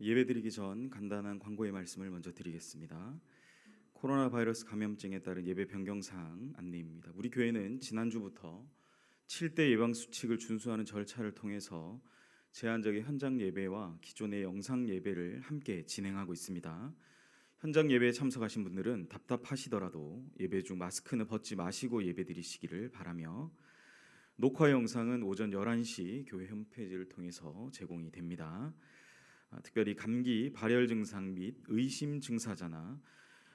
예배드리기 전 간단한 광고의 말씀을 먼저 드리겠습니다. 코로나 바이러스 감염증에 따른 예배 변경 사항 안내입니다. 우리 교회는 지난주부터 7대 예방 수칙을 준수하는 절차를 통해서 제한적인 현장 예배와 기존의 영상 예배를 함께 진행하고 있습니다. 현장 예배에 참석하신 분들은 답답하시더라도 예배 중 마스크는 벗지 마시고 예배드리시기를 바라며, 녹화 영상은 오전 11시 교회 홈페이지를 통해서 제공이 됩니다. 특별히 감기, 발열 증상 및 의심 증사자나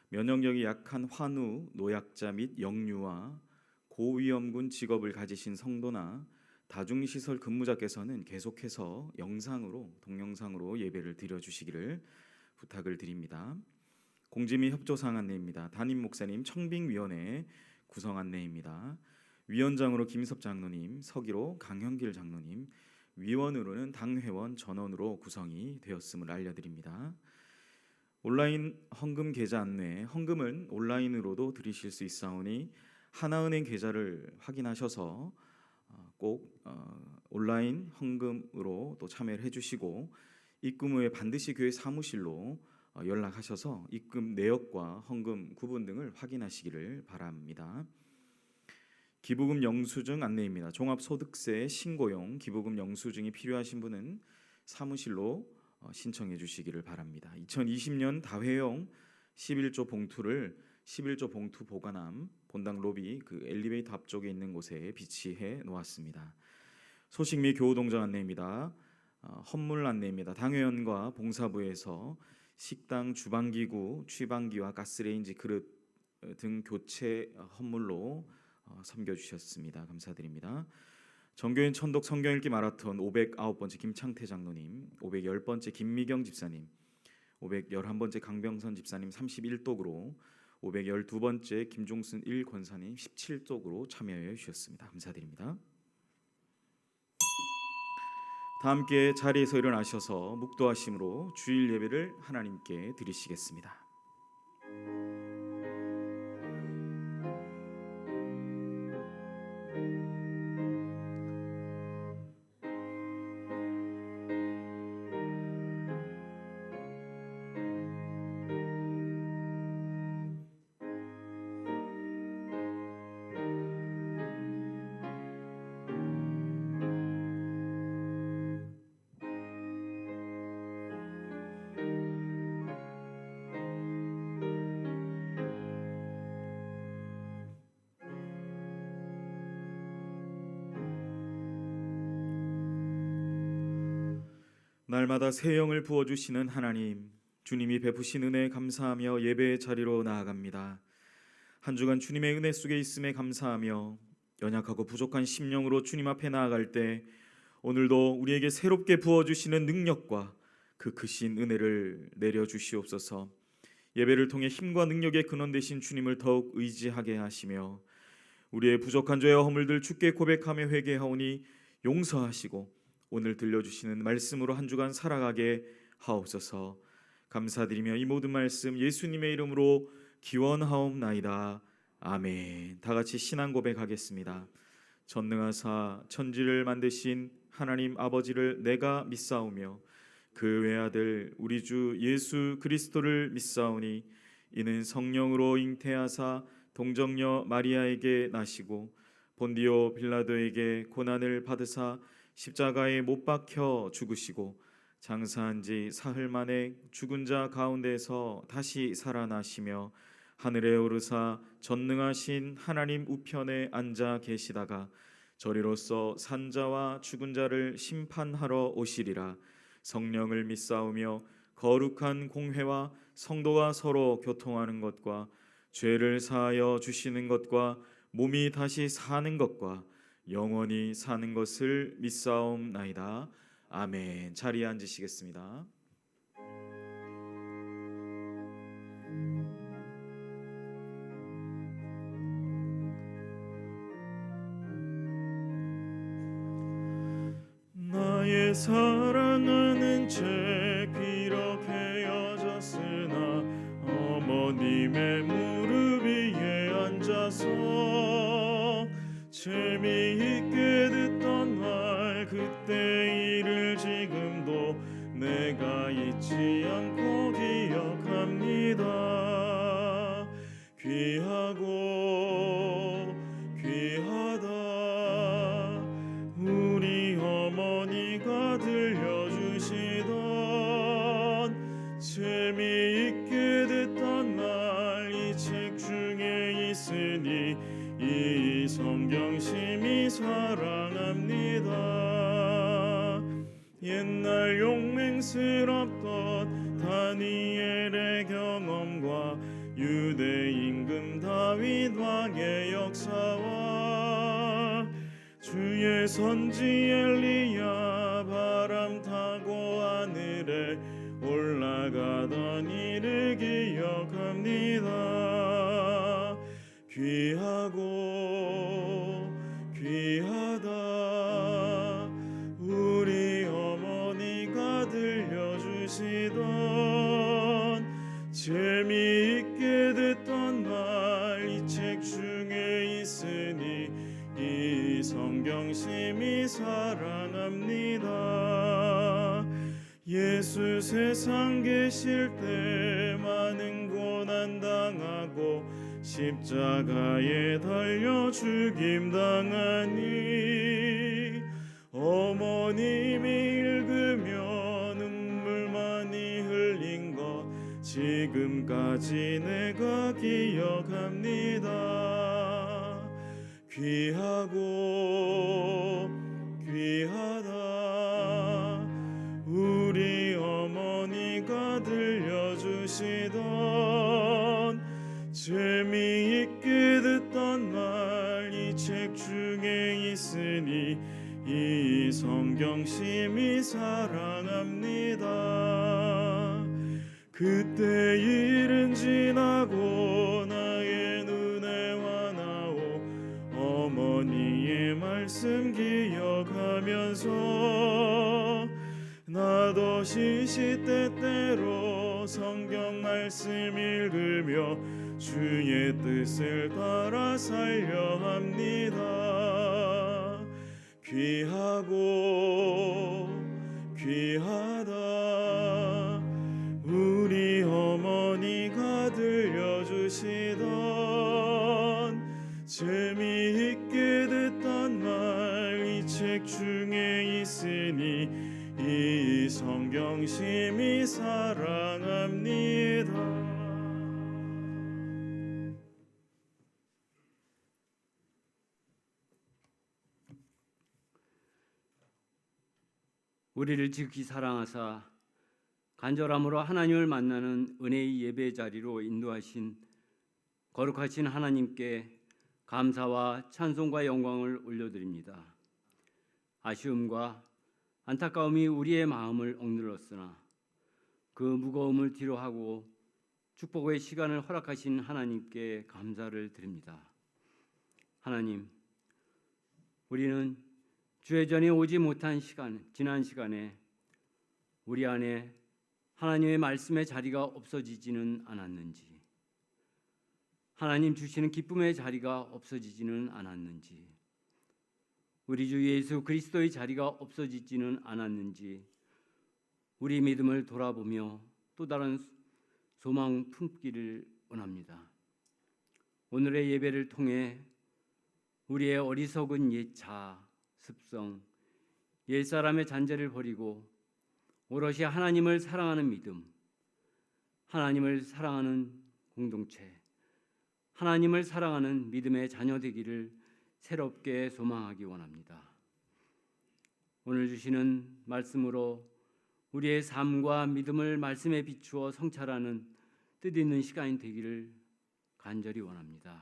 면역력이 약한 환우, 노약자 및 영유아, 고위험군 직업을 가지신 성도나 다중시설 근무자께서는 계속해서 동영상으로 예배를 드려주시기를 부탁을 드립니다. 공지 및 협조사항 안내입니다. 담임 목사님 청빙위원회 구성 안내입니다. 위원장으로 김섭 장로님, 서기로 강현길 장로님, 위원으로는 당회원 전원으로 구성이 되었음을 알려드립니다. 온라인 헌금 계좌 안내, 헌금은 온라인으로도 드리실 수 있사오니 하나은행 계좌를 확인하셔서 꼭 온라인 헌금으로 또 참여를 해주시고, 입금 후에 반드시 교회 사무실로 연락하셔서 입금 내역과 헌금 구분 등을 확인하시기를 바랍니다. 기부금 영수증 안내입니다. 종합소득세 신고용 기부금 영수증이 필요하신 분은 사무실로 신청해 주시기를 바랍니다. 2020년 다회용 11조 봉투를 11조 봉투 보관함 본당 로비 엘리베이터 앞쪽에 있는 곳에 비치해 놓았습니다. 소식 및 교우 동정 안내입니다. 헌물 안내입니다. 당회원과 봉사부에서 식당 주방기구, 취방기와 가스레인지 그릇 등 교체 헌물로 섬겨주셨습니다. 감사드립니다. 정교인 천독 성경읽기 마라톤 509번째 김창태 장로님, 510번째 김미경 집사님, 511번째 강병선 집사님 31독으로, 512번째 김종순 1권사님 17독으로 참여해 주셨습니다. 감사드립니다. 다 함께 자리에서 일어나셔서 묵도하심으로 주일 예배를 하나님께 드리시겠습니다. 날마다 새 영을 부어주시는 하나님, 주님이 베푸신 은혜에 감사하며 예배의 자리로 나아갑니다. 한 주간 주님의 은혜 속에 있음에 감사하며 연약하고 부족한 심령으로 주님 앞에 나아갈 때 오늘도 우리에게 새롭게 부어주시는 능력과 그 크신 은혜를 내려주시옵소서. 예배를 통해 힘과 능력의 근원 되신 주님을 더욱 의지하게 하시며, 우리의 부족한 죄와 허물들 주께 고백하며 회개하오니 용서하시고 오늘 들려주시는 말씀으로 한 주간 살아가게 하옵소서. 감사드리며 이 모든 말씀 예수님의 이름으로 기원하옵나이다. 아멘. 다 같이 신앙 고백하겠습니다. 전능하사 천지를 만드신 하나님 아버지를 내가 믿사오며 그 외아들 우리 주 예수 그리스도를 믿사오니 이는 성령으로 잉태하사 동정녀 마리아에게 나시고 본디오 빌라도에게 고난을 받으사 십자가에 못 박혀 죽으시고 장사한 지 사흘 만에 죽은 자 가운데서 다시 살아나시며 하늘에 오르사 전능하신 하나님 우편에 앉아 계시다가 저리로서 산자와 죽은 자를 심판하러 오시리라. 성령을 믿사오며 거룩한 공회와 성도가 서로 교통하는 것과 죄를 사하여 주시는 것과 몸이 다시 사는 것과 영원히 사는 것을 믿사옵나이다. 아멘. 자리에 앉으시겠습니다. 나의 사랑하는 채 비록 헤어졌으나 어머님의 무릎 위에 앉아서 재미있게 듣던 말 그때 일을 지금도 내가 나 잊지 않고 기억합니다. 귀하고 귀하다. 우리 어머니가 들려주시던 재미있게 듣던 말 이 책 중에 있으니 이 성경 심히 사랑합니다. 옛날 용맹스럽던 다니엘의 경험과 유대 임금 다윗 왕의 역사와 주의 선지 엘리야 바람 타고 하늘에 올라가던 일을 기억합니다. 귀하고 귀하다. 우리 어머니가 들려주시던 재미있게 듣던 말 이 책 중에 있으니 이 성경 심히 사랑합니다. 예수 세상 계실 때 많은 고난 당하고 십자가에 달려 죽임 당하니 어머님이 읽으며 눈물 많이 흘린 것 지금까지 내가 기억합니다. 귀하고 귀하다. 우리 어머니가 들려주시던 재미있게 듣던 말 이 책 중에 있으니 이 성경 심히 사랑합니다. 그때 일은 지나고 나의 눈에 환하오 어머니의 말씀 기억하면서 나도 시시때때로 성경 말씀 읽으며 주의 뜻을 따라 살려 합니다. 귀하고 귀하다. 우리 어머니가 들려주시던 재미있게 듣던 말 이 책 중에 있으니 이 성경 심히 사랑합니다. 우리를 지극히 사랑하사 간절함으로 하나님을 만나는 은혜의 예배 자리로 인도하신 거룩하신 하나님께 감사와 찬송과 영광을 올려드립니다. 아쉬움과 안타까움이 우리의 마음을 억눌렀으나 그 무거움을 뒤로하고 축복의 시간을 허락하신 하나님께 감사를 드립니다. 하나님, 우리는 주의전에 오지 못한 지난 시간에 우리 안에 하나님의 말씀의 자리가 없어지지는 않았는지, 하나님 주시는 기쁨의 자리가 없어지지는 않았는지, 우리 주 예수 그리스도의 자리가 없어지지는 않았는지 우리 믿음을 돌아보며 또 다른 소망 품기를 원합니다. 오늘의 예배를 통해 우리의 어리석은 옛 자아, 습성, 옛사람의 잔재를 버리고 오롯이 하나님을 사랑하는 믿음, 하나님을 사랑하는 공동체, 하나님을 사랑하는 믿음의 자녀 되기를 새롭게 소망하기 원합니다. 오늘 주시는 말씀으로 우리의 삶과 믿음을 말씀에 비추어 성찰하는 뜻있는 시간이 되기를 간절히 원합니다.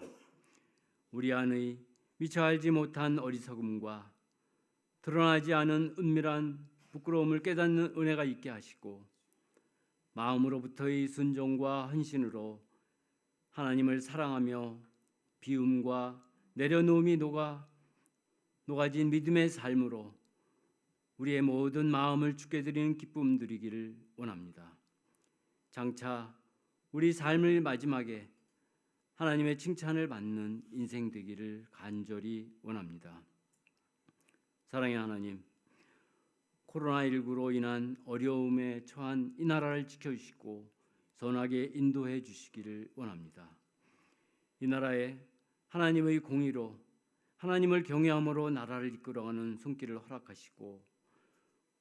우리 안의 미처 알지 못한 어리석음과 드러나지 않은 은밀한 부끄러움을 깨닫는 은혜가 있게 하시고 마음으로부터의 순종과 헌신으로 하나님을 사랑하며 비움과 내려놓음이 녹아진 믿음의 삶으로 우리의 모든 마음을 주께 드리는 기쁨 누리기를 원합니다. 장차 우리 삶의 마지막에 하나님의 칭찬을 받는 인생 되기를 간절히 원합니다. 사랑의 하나님, 코로나19로 인한 어려움에 처한 이 나라를 지켜주시고 선하게 인도해 주시기를 원합니다. 이 나라에 하나님의 공의로 하나님을 경외함으로 나라를 이끌어가는 손길을 허락하시고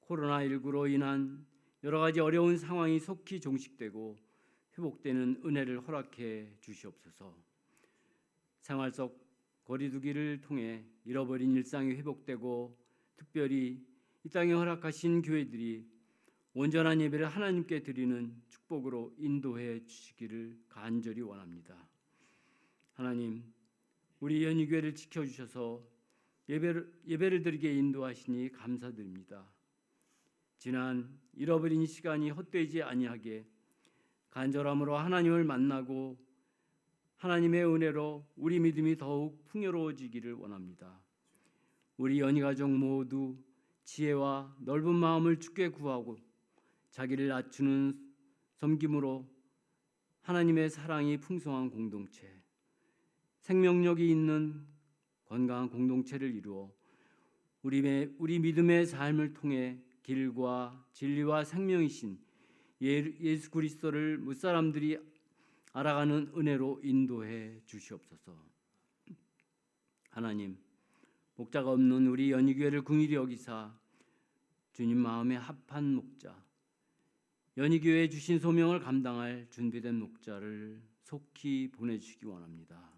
코로나19로 인한 여러 가지 어려운 상황이 속히 종식되고 회복되는 은혜를 허락해 주시옵소서. 생활 속 거리두기를 통해 잃어버린 일상이 회복되고 특별히 이 땅에 허락하신 교회들이 온전한 예배를 하나님께 드리는 축복으로 인도해 주시기를 간절히 원합니다. 하나님, 우리 연희교회를 지켜주셔서 예배를 드리게 인도하시니 감사드립니다. 지난 잃어버린 시간이 헛되지 아니하게 간절함으로 하나님을 만나고 하나님의 은혜로 우리 믿음이 더욱 풍요로워지기를 원합니다. 우리 연희가족 모두 지혜와 넓은 마음을 주께 구하고 자기를 낮추는 섬김으로 하나님의 사랑이 풍성한 공동체, 생명력이 있는 건강한 공동체를 이루어 우리 믿음의 삶을 통해 길과 진리와 생명이신 예수 그리스도를 무사람들이 알아가는 은혜로 인도해 주시옵소서. 하나님, 목자가 없는 우리 연희교회를 긍휼히 여기사 주님 마음에 합한 목자, 연희교회에 주신 소명을 감당할 준비된 목자를 속히 보내주시기 원합니다.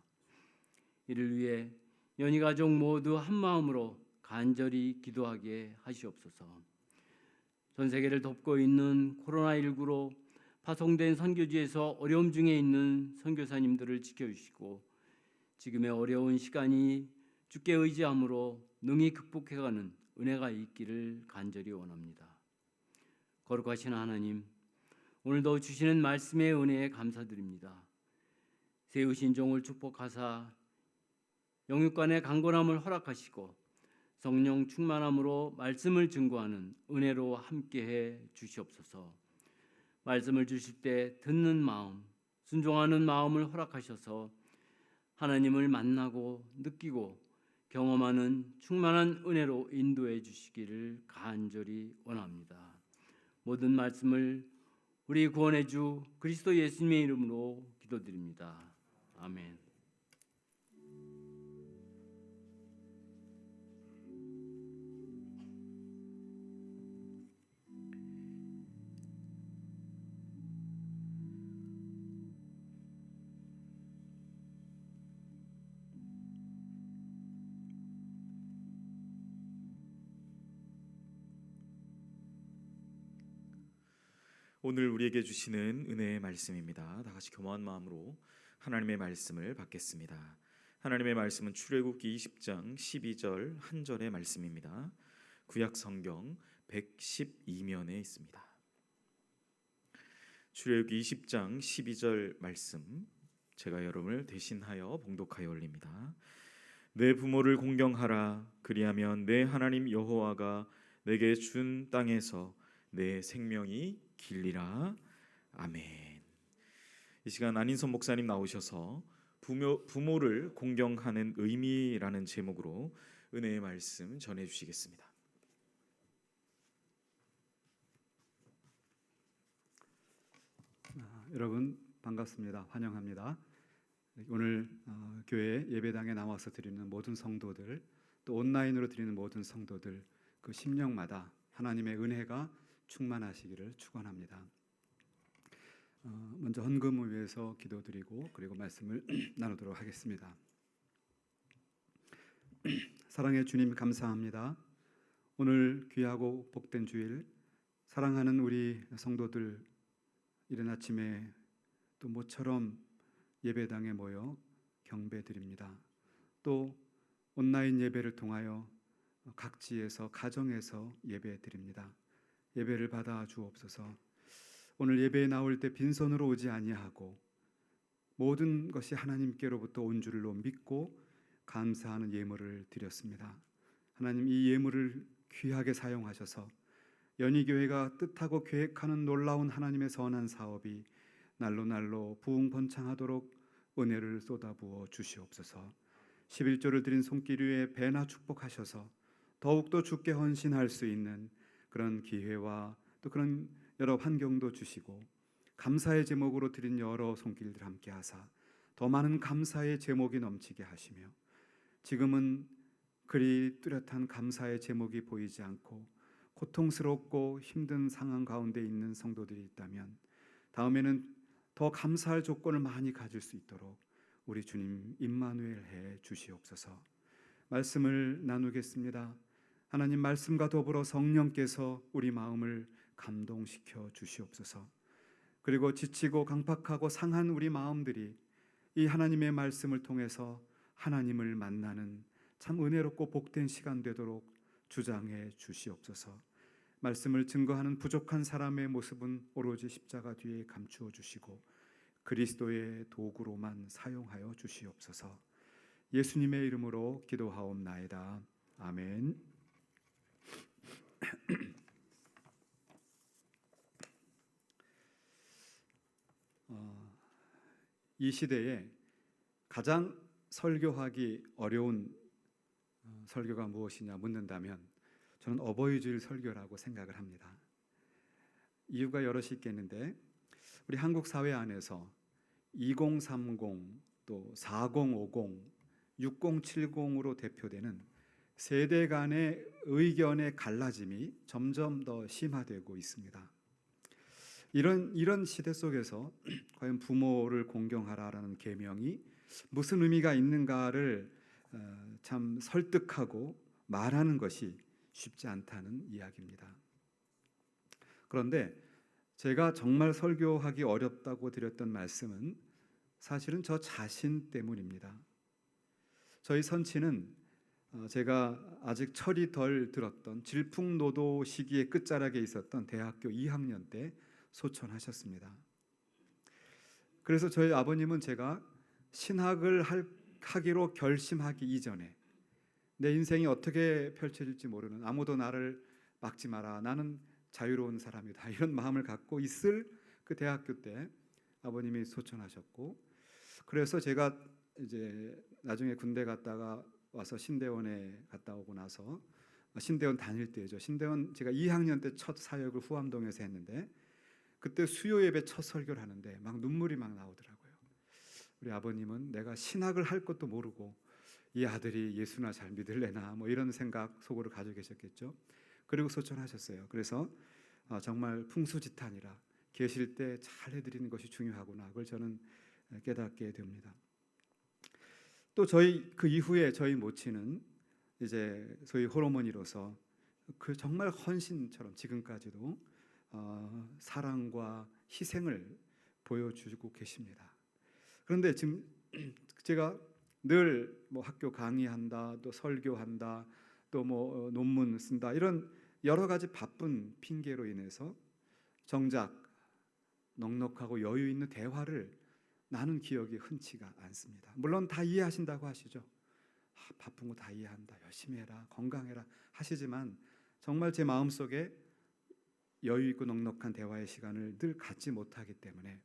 이를 위해 연희가족 모두 한 마음으로 간절히 기도하게 하시옵소서. 전 세계를 덮고 있는 코로나19로 파송된 선교지에서 어려움 중에 있는 선교사님들을 지켜주시고 지금의 어려운 시간이 주께 의지함으로 능히 극복해가는 은혜가 있기를 간절히 원합니다. 거룩하신 하나님, 오늘도 주시는 말씀의 은혜에 감사드립니다. 세우신 종을 축복하사 영육간의 강건함을 허락하시고 성령 충만함으로 말씀을 증거하는 은혜로 함께해 주시옵소서. 말씀을 주실 때 듣는 마음, 순종하는 마음을 허락하셔서 하나님을 만나고 느끼고 경험하는 충만한 은혜로 인도해 주시기를 간절히 원합니다. 모든 말씀을 우리 구원의 주 그리스도 예수님의 이름으로 기도드립니다. 아멘. 오늘 우리에게 주시는 은혜의 말씀입니다. 다 같이 겸허한 마음으로 하나님의 말씀을 받겠습니다. 하나님의 말씀은 출애굽기 20장 12절 한 절의 말씀입니다. 구약 성경 112면에 있습니다. 출애굽기 20장 12절 말씀, 제가 여러분을 대신하여 봉독하여 올립니다. 내 부모를 공경하라. 그리하면 내 하나님 여호와가 내게 준 땅에서 내 생명이 길리라. 아멘. 이 시간 안인선 목사님 나오셔서 부모를 공경하는 의미라는 제목으로 은혜의 말씀 전해주시겠습니다. 여러분 반갑습니다. 환영합니다. 오늘 교회 예배당에 나와서 드리는 모든 성도들, 또 온라인으로 드리는 모든 성도들, 그 심령마다 하나님의 은혜가 충만하시기를 축원합니다. 먼저 헌금을 위해서 기도드리고 그리고 말씀을 나누도록 하겠습니다. 사랑의 주님 감사합니다. 오늘 귀하고 복된 주일, 사랑하는 우리 성도들 이른 아침에 또 모처럼 예배당에 모여 경배드립니다. 또 온라인 예배를 통하여 각지에서 가정에서 예배드립니다. 예배를 받아 주옵소서. 오늘 예배에 나올 때 빈손으로 오지 아니하고 모든 것이 하나님께로부터 온 줄로 믿고 감사하는 예물을 드렸습니다. 하나님, 이 예물을 귀하게 사용하셔서 연희교회가 뜻하고 계획하는 놀라운 하나님의 선한 사업이 날로 부흥번창하도록 은혜를 쏟아부어 주시옵소서. 11조를 드린 손길 위에 배나 축복하셔서 더욱더 주께 헌신할 수 있는 그 그런 기회와 또 그런 여러 환경도 주시고 감사의 제목으로 드린 여러 손길들 함께 하사 더 많은 감사의 제목이 넘치게 하시며 지금은 그리 뚜렷한 감사의 제목이 보이지 않고 고통스럽고 힘든 상황 가운데 있는 성도들이 있다면 다음에는 더 감사할 조건을 많이 가질 수 있도록 우리 주님 임마누엘 해 주시옵소서. 말씀을 나누겠습니다. 하나님 말씀과 더불어 성령께서 우리 마음을 감동시켜 주시옵소서. 그리고 지치고 강팍하고 상한 우리 마음들이 이 하나님의 말씀을 통해서 하나님을 만나는 참 은혜롭고 복된 시간 되도록 주장해 주시옵소서. 말씀을 증거하는 부족한 사람의 모습은 오로지 십자가 뒤에 감추어 주시고 그리스도의 도구로만 사용하여 주시옵소서. 예수님의 이름으로 기도하옵나이다. 아멘. 이 시대에 가장 설교하기 어려운 설교가 무엇이냐 묻는다면 저는 어버이주일 설교라고 생각을 합니다. 이유가 여럿이 있겠는데 우리 한국 사회 안에서 2030, 또 4050, 6070으로 대표되는 세대 간의 의견의 갈라짐이 점점 더 심화되고 있습니다. 이런 시대 속에서 과연 부모를 공경하라라는 계명이 무슨 의미가 있는가를 참 설득하고 말하는 것이 쉽지 않다는 이야기입니다. 그런데 제가 정말 설교하기 어렵다고 드렸던 말씀은 사실은 저 자신 때문입니다. 저희 선친은 제가 아직 철이 덜 들었던 질풍노도 시기의 끝자락에 있었던 대학교 2학년 때 소천하셨습니다. 그래서 저희 아버님은 제가 신학을 하기로 결심하기 이전에 내 인생이 어떻게 펼쳐질지 모르는, 아무도 나를 막지 마라, 나는 자유로운 사람이다, 이런 마음을 갖고 있을 그 대학교 때 아버님이 소천하셨고, 그래서 제가 이제 나중에 군대 갔다가 와서 신대원에 갔다 오고 나서 신대원 다닐 때죠. 신대원 제가 2학년 때 첫 사역을 후암동에서 했는데 그때 수요 예배 첫 설교를 하는데 막 눈물이 막 나오더라고요. 우리 아버님은 내가 신학을 할 것도 모르고 이 아들이 예수나 잘 믿을래나 뭐 이런 생각 속으로 가지고 계셨겠죠. 그리고 소천하셨어요. 그래서 정말 풍수지탄이라 계실 때 잘 해드리는 것이 중요하구나, 그걸 저는 깨닫게 됩니다. 또 저희 그 이후에 저희 모친은 이제 소위 호르몬이로서 그 정말 헌신처럼 지금까지도 사랑과 희생을 보여주고 계십니다. 그런데 지금 제가 늘 뭐 학교 강의한다, 또 설교한다, 또 뭐 논문 쓴다, 이런 여러 가지 바쁜 핑계로 인해서 정작 넉넉하고 여유 있는 대화를 나눈 기억이 흔치가 않습니다. 물론 다 이해하신다고 하시죠. 바쁜 거 다 이해한다, 열심히 해라, 건강해라 하시지만 정말 제 마음속에 여유 있고 넉넉한 대화의 시간을 늘 갖지 못하기 때문에,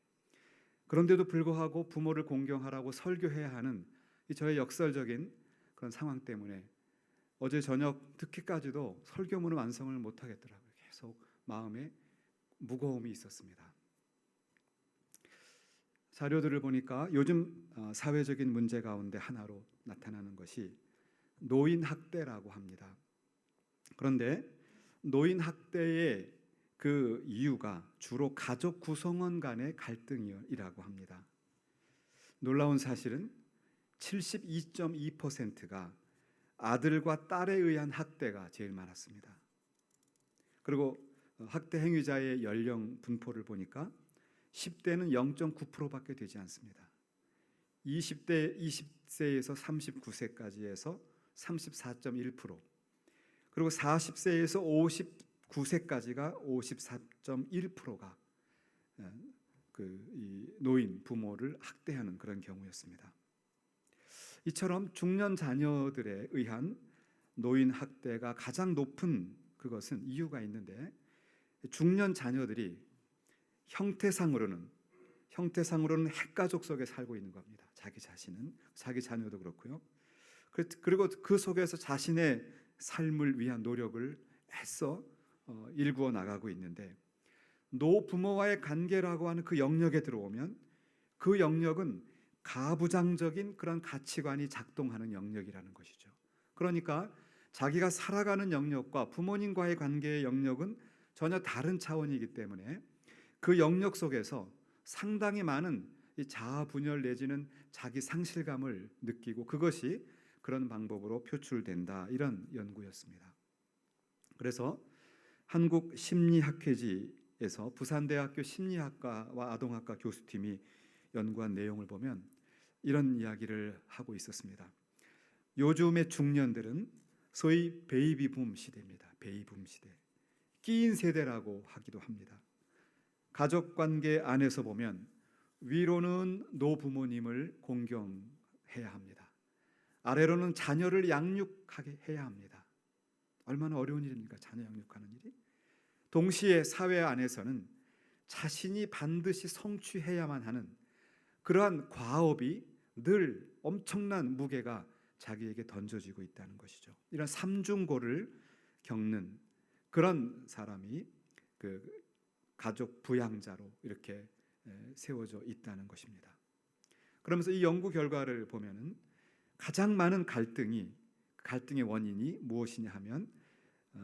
그런데도 불구하고 부모를 공경하라고 설교해야 하는 이 저의 역설적인 그런 상황 때문에 어제 저녁 듣기까지도 설교문을 완성을 못하겠더라고요. 계속 마음에 무거움이 있었습니다. 자료들을 보니까 요즘 사회적인 문제 가운데 하나로 나타나는 것이 노인 학대라고 합니다. 그런데 노인 학대의 그 이유가 주로 가족 구성원 간의 갈등이라고 합니다. 놀라운 사실은 72.2%가 아들과 딸에 의한 학대가 제일 많았습니다. 그리고 학대 행위자의 연령 분포를 보니까 10대는 0.9%밖에 되지 않습니다. 20세에서 39세까지 해서 34.1%, 그리고 40세에서 59세까지가 54.1%가 이 노인 부모를 학대하는 그런 경우였습니다. 이처럼 중년 자녀들에 의한 노인 학대가 가장 높은 그것은 이유가 있는데, 중년 자녀들이 형태상으로는 핵가족 속에 살고 있는 겁니다. 자기 자신은, 자기 자녀도 그렇고요. 그리고 그 속에서 자신의 삶을 위한 노력을 애써 일구어 나가고 있는데, 노부모와의 관계라고 하는 그 영역에 들어오면 그 영역은 가부장적인 그런 가치관이 작동하는 영역이라는 것이죠. 그러니까 자기가 살아가는 영역과 부모님과의 관계의 영역은 전혀 다른 차원이기 때문에 그 영역 속에서 상당히 많은 이 자아 분열 내지는 자기 상실감을 느끼고, 그것이 그런 방법으로 표출된다, 이런 연구였습니다. 그래서 한국 심리학회지에서 부산대학교 심리학과와 아동학과 교수팀이 연구한 내용을 보면 이런 이야기를 하고 있었습니다. 요즘의 중년들은 소위 베이비붐 시대입니다. 베이비붐 시대. 끼인 세대라고 하기도 합니다. 가족관계 안에서 보면 위로는 노부모님을 공경해야 합니다. 아래로는 자녀를 양육하게 해야 합니다. 얼마나 어려운 일입니까? 자녀 양육하는 일이. 동시에 사회 안에서는 자신이 반드시 성취해야만 하는 그러한 과업이 늘 엄청난 무게가 자기에게 던져지고 있다는 것이죠. 이런 삼중고를 겪는 그런 사람이 그 가족 부양자로 이렇게 세워져 있다는 것입니다. 그러면서 이 연구 결과를 보면은 가장 많은 갈등의 원인이 무엇이냐 하면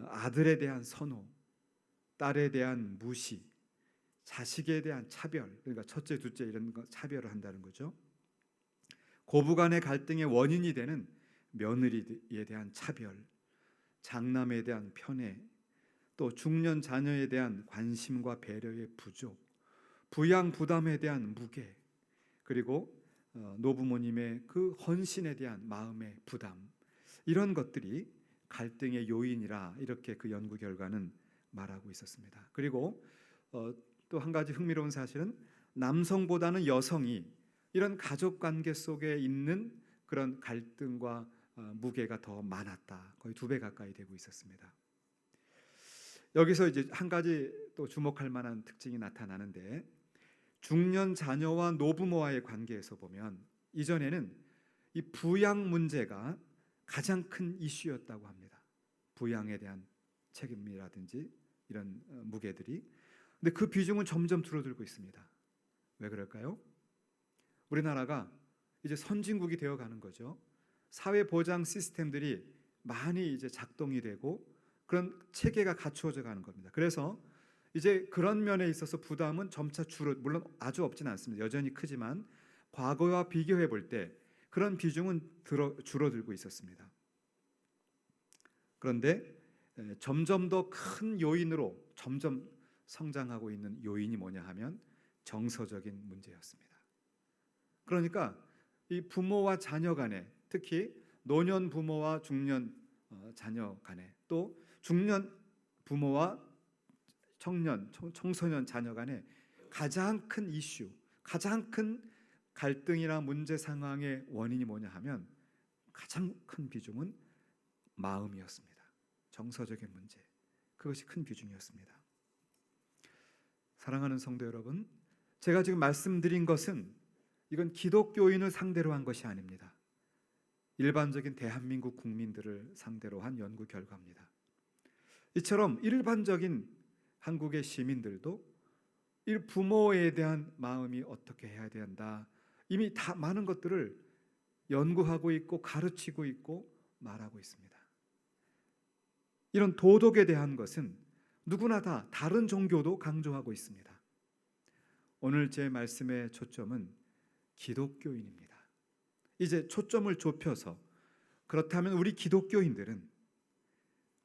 아들에 대한 선호, 딸에 대한 무시, 자식에 대한 차별, 그러니까 첫째, 둘째 이런 거 차별을 한다는 거죠. 고부간의 갈등의 원인이 되는 며느리에 대한 차별, 장남에 대한 편애, 또 중년 자녀에 대한 관심과 배려의 부족, 부양 부담에 대한 무게, 그리고 노부모님의 그 헌신에 대한 마음의 부담, 이런 것들이 갈등의 요인이라 이렇게 그 연구 결과는 말하고 있었습니다. 그리고 또 한 가지 흥미로운 사실은 남성보다는 여성이 이런 가족관계 속에 있는 그런 갈등과 무게가 더 많았다. 거의 2배 가까이 되고 있었습니다. 여기서 이제 한 가지 또 주목할 만한 특징이 나타나는데, 중년 자녀와 노부모와의 관계에서 보면 이전에는 이 부양 문제가 가장 큰 이슈였다고 합니다. 부양에 대한 책임이라든지 이런 무게들이. 근데 그 비중은 점점 줄어들고 있습니다. 왜 그럴까요? 우리나라가 이제 선진국이 되어 가는 거죠. 사회 보장 시스템들이 많이 이제 작동이 되고 그런 체계가 갖추어져 가는 겁니다. 그래서 이제 그런 면에 있어서 부담은 점차 물론 아주 없지는 않습니다. 여전히 크지만 과거와 비교해 볼 때 그런 비중은 줄어들고 있었습니다. 그런데 점점 더 큰 요인으로 점점 성장하고 있는 요인이 뭐냐 하면 정서적인 문제였습니다. 그러니까 이 부모와 자녀 간에, 특히 노년 부모와 중년 자녀 간에, 또 중년 부모와 청소년 자녀 간에 가장 큰 이슈, 가장 큰 갈등이나 문제 상황의 원인이 뭐냐 하면 가장 큰 비중은 마음이었습니다. 정서적인 문제, 그것이 큰 비중이었습니다. 사랑하는 성도 여러분, 제가 지금 말씀드린 것은 이건 기독교인을 상대로 한 것이 아닙니다. 일반적인 대한민국 국민들을 상대로 한 연구 결과입니다. 이처럼 일반적인 한국의 시민들도 이 부모에 대한 마음이 어떻게 해야 된다, 이미 다 많은 것들을 연구하고 있고 가르치고 있고 말하고 있습니다. 이런 도덕에 대한 것은 누구나 다 다른 종교도 강조하고 있습니다. 오늘 제 말씀의 초점은 기독교인입니다. 이제 초점을 좁혀서, 그렇다면 우리 기독교인들은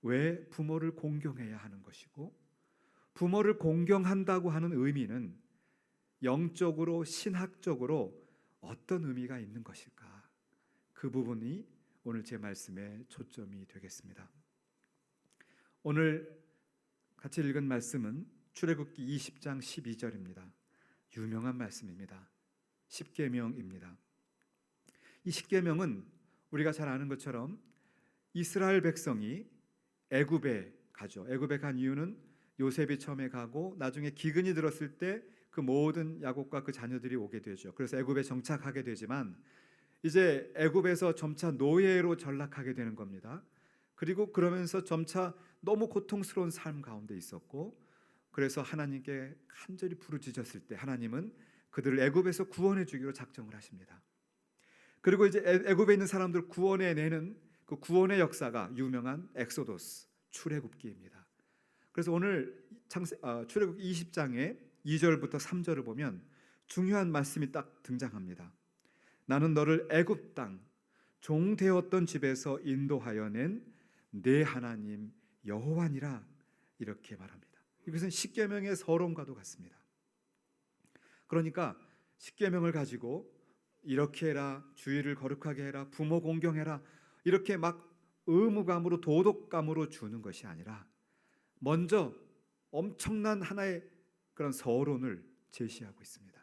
왜 부모를 공경해야 하는 것이고, 부모를 공경한다고 하는 의미는 영적으로 신학적으로 어떤 의미가 있는 것일까? 그 부분이 오늘 제 말씀의 초점이 되겠습니다. 오늘 같이 읽은 말씀은 출애굽기 20장 12절입니다. 유명한 말씀입니다. 십계명입니다. 이 십계명은 우리가 잘 아는 것처럼 이스라엘 백성이 애굽에 가죠. 애굽에 간 이유는 요셉이 처음에 가고 나중에 기근이 들었을 때 그 모든 야곱과 그 자녀들이 오게 되죠. 그래서 애굽에 정착하게 되지만 이제 애굽에서 점차 노예로 전락하게 되는 겁니다. 그리고 그러면서 점차 너무 고통스러운 삶 가운데 있었고, 그래서 하나님께 간절히 부르짖었을 때 하나님은 그들을 애굽에서 구원해 주기로 작정을 하십니다. 그리고 이제 애굽에 있는 사람들 구원해 내는 그 구원의 역사가 유명한 엑소도스, 출애굽기입니다. 그래서 오늘 출애굽기 20장의 2절부터 3절을 보면 중요한 말씀이 딱 등장합니다. 나는 너를 애굽 땅 종 되었던 집에서 인도하여 낸 내 하나님 여호와니라, 이렇게 말합니다. 이것은 십계명의 서론과도 같습니다. 그러니까 십계명을 가지고 이렇게 해라, 주의를 거룩하게 해라, 부모 공경해라, 이렇게 막 의무감으로 도덕감으로 주는 것이 아니라 먼저 엄청난 하나의 그런 서론을 제시하고 있습니다.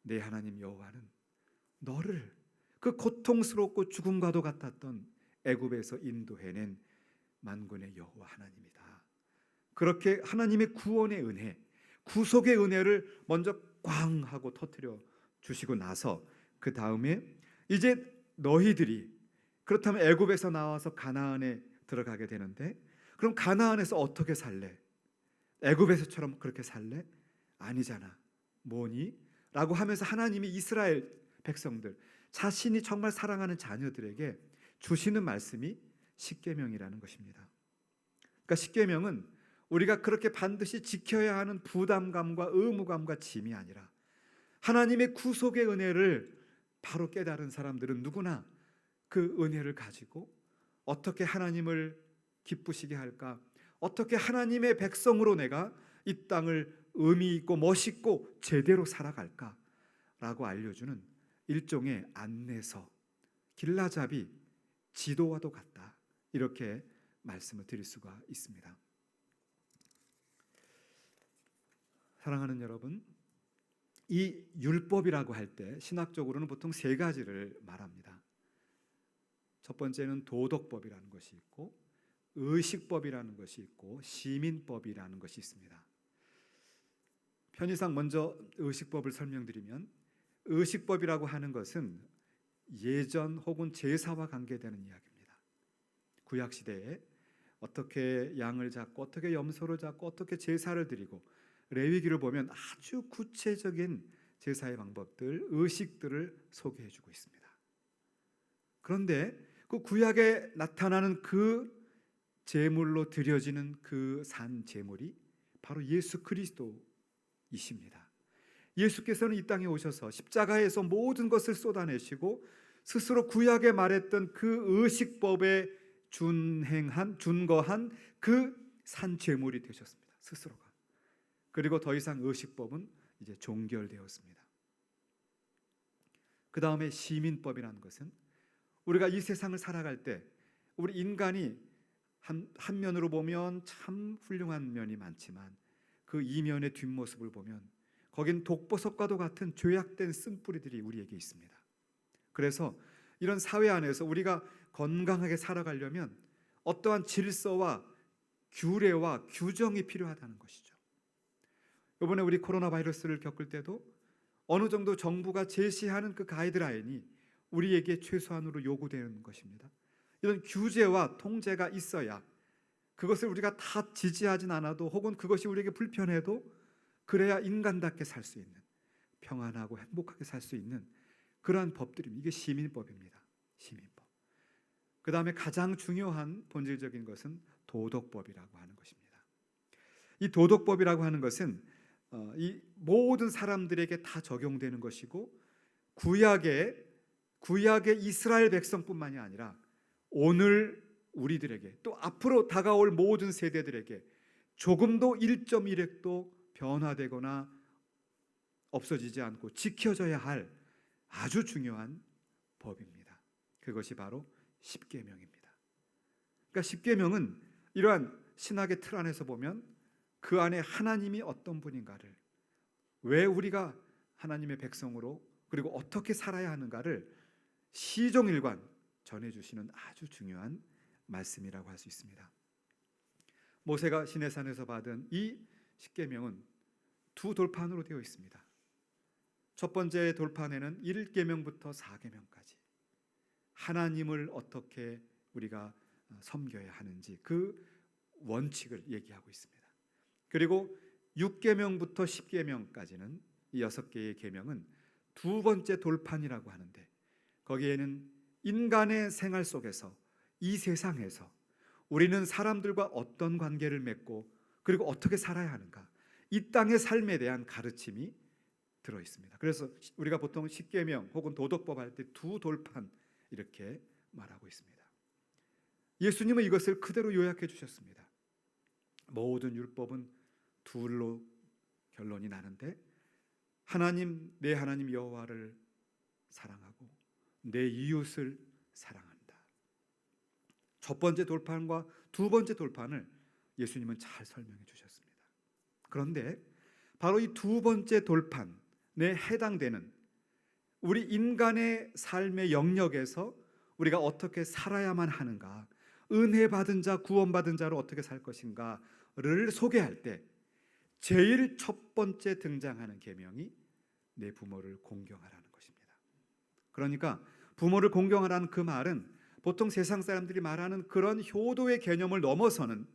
내 하나님 여호와는 너를 그 고통스럽고 죽음과도 같았던 애굽에서 인도해낸 만군의 여호와 하나님이다. 그렇게 하나님의 구원의 은혜, 구속의 은혜를 먼저 꽝 하고 터뜨려 주시고 나서 그 다음에 이제 너희들이 그렇다면 애굽에서 나와서 가나안에 들어가게 되는데, 그럼 가나안에서 어떻게 살래? 애굽에서처럼 그렇게 살래? 아니잖아. 뭐니? 라고 하면서 하나님이 이스라엘 백성들, 자신이 정말 사랑하는 자녀들에게 주시는 말씀이 십계명이라는 것입니다. 그러니까 십계명은 우리가 그렇게 반드시 지켜야 하는 부담감과 의무감과 짐이 아니라 하나님의 구속의 은혜를 바로 깨달은 사람들은 누구나 그 은혜를 가지고 어떻게 하나님을 기쁘시게 할까, 어떻게 하나님의 백성으로 내가 이 땅을 의미 있고 멋있고 제대로 살아갈까라고 알려주는 일종의 안내서, 길라잡이, 지도와도 같다, 이렇게 말씀을 드릴 수가 있습니다. 사랑하는 여러분, 이 율법이라고 할 때 신학적으로는 보통 세 가지를 말합니다. 첫 번째는 도덕법이라는 것이 있고, 의식법이라는 것이 있고, 시민법이라는 것이 있습니다. 편의상 먼저 의식법을 설명드리면, 의식법이라고 하는 것은 예전 혹은 제사와 관계되는 이야기입니다. 구약 시대에 어떻게 양을 잡고 어떻게 염소를 잡고 어떻게 제사를 드리고, 레위기를 보면 아주 구체적인 제사의 방법들, 의식들을 소개해 주고 있습니다. 그런데 그 구약에 나타나는 그 제물로 드려지는 그 산 제물이 바로 예수 그리스도이십니다. 예수께서는 이 땅에 오셔서 십자가에서 모든 것을 쏟아내시고 스스로 구약에 말했던 그 의식법에 준거한 그 산 제물이 되셨습니다. 스스로가. 그리고 더 이상 의식법은 이제 종결되었습니다. 그 다음에 시민법이라는 것은 우리가 이 세상을 살아갈 때 우리 인간이 한 면으로 보면 참 훌륭한 면이 많지만 그 이면의 뒷모습을 보면 거긴 독보석과도 같은 죄악된 쓴뿌리들이 우리에게 있습니다. 그래서 이런 사회 안에서 우리가 건강하게 살아가려면 어떠한 질서와 규례와 규정이 필요하다는 것이죠. 이번에 우리 코로나 바이러스를 겪을 때도 어느 정도 정부가 제시하는 그 가이드라인이 우리에게 최소한으로 요구되는 것입니다. 이런 규제와 통제가 있어야 그것을 우리가 다 지지하진 않아도 혹은 그것이 우리에게 불편해도 그래야 인간답게 살 수 있는, 평안하고 행복하게 살 수 있는 그러한 법들입니다. 이게 시민법입니다. 시민법. 그 다음에 가장 중요한 본질적인 것은 도덕법이라고 하는 것입니다. 이 도덕법이라고 하는 것은 이 모든 사람들에게 다 적용되는 것이고 구약의 이스라엘 백성뿐만이 아니라 오늘 우리들에게 또 앞으로 다가올 모든 세대들에게 조금도 1.1획도 변화되거나 없어지지 않고 지켜져야 할 아주 중요한 법입니다. 그것이 바로 십계명입니다. 그러니까 십계명은 이러한 신학의 틀 안에서 보면 그 안에 하나님이 어떤 분인가를, 왜 우리가 하나님의 백성으로 그리고 어떻게 살아야 하는가를 시종일관 전해주시는 아주 중요한 말씀이라고 할 수 있습니다. 모세가 시내산에서 받은 이 십계명은 두 돌판으로 되어 있습니다. 첫 번째 돌판에는 1계명부터 4계명까지 하나님을 어떻게 우리가 섬겨야 하는지 그 원칙을 얘기하고 있습니다. 그리고 6계명부터 10계명까지는 이 6개의 계명은 두 번째 돌판이라고 하는데, 거기에는 인간의 생활 속에서, 이 세상에서 우리는 사람들과 어떤 관계를 맺고 그리고 어떻게 살아야 하는가, 이 땅의 삶에 대한 가르침이 들어 있습니다. 그래서 우리가 보통 10계명 혹은 도덕법 할 때 두 돌판 이렇게 말하고 있습니다. 예수님은 이것을 그대로 요약해 주셨습니다. 모든 율법은 둘로 결론이 나는데, 하나님, 내 하나님 여호와를 사랑하고 내 이웃을 사랑한다. 첫 번째 돌판과 두 번째 돌판을 예수님은 잘 설명해 주셨습니다. 그런데 바로 이 두 번째 돌판에 해당되는 우리 인간의 삶의 영역에서 우리가 어떻게 살아야만 하는가, 은혜 받은 자, 구원받은 자로 어떻게 살 것인가를 소개할 때 제일 첫 번째 등장하는 계명이 내 부모를 공경하라는 것입니다. 그러니까 부모를 공경하라는 그 말은 보통 세상 사람들이 말하는 그런 효도의 개념을 넘어서는